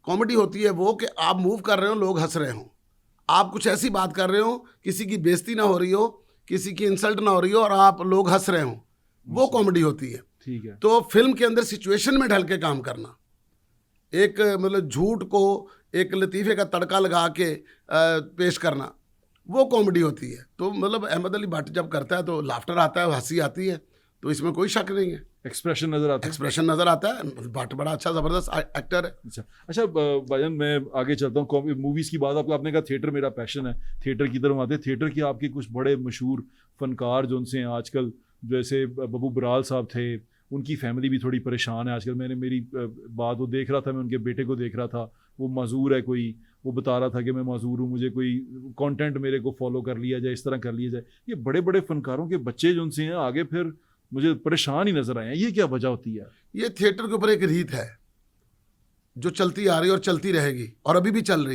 Comedy होती है वो कि आप मूव कर रहे हो, लोग हंस रहे हो, आप कुछ ऐसी बात कर रहे हो, किसी की बेइज्जती ना हो रही हो, किसी की इंसल्ट ना हो रही हो और आप लोग हंस रहे हो, वो कॉमेडी होती है। ठीक है। तो फिल्म के अंदर सिचुएशन में ढल के काम करना, एक मतलब झूठ को एक लतीफ़े का तड़का लगा के पेश करना, वो कॉमेडी होती है। तो मतलब अहमद अली भट्ट जब करता है तो लाफ्टर आता है, हंसी आती है, तो इसमें कोई शक नहीं है। एक्सप्रेशन नजर आता है। एक्सप्रेशन नज़र आता है, भट्ट बड़ा अच्छा ज़बरदस्त एक्टर है। अच्छा भाईजान, मैं आगे चलता हूँ। मूवीज़ की बात आपने कहा थिएटर मेरा पैशन है, थिएटर की तरफ आते हैं। थिएटर के आपके कुछ बड़े मशहूर फनकार जो उनसे हैं आजकल, जैसे बबू बराल साहब थे, उनकी फैमिली भी थोड़ी परेशान है आजकल। मेरी बात वो देख रहा था, मैं उनके बेटे को देख रहा था, वो माजूर है कोई, वो बता रहा था कि मैं माजूर हूँ, मुझे कोई कंटेंट मेरे को फॉलो कर लिया जाए, इस तरह कर लिया जाए। ये बड़े बड़े फनकारों के बच्चे जो उनसे हैं आगे फिर मुझे परेशान ही नजर आए हैं, ये क्या वजह होती है? ये थिएटर के ऊपर एक रीत है जो चलती आ रही है और चलती रहेगी और अभी भी चल रही है।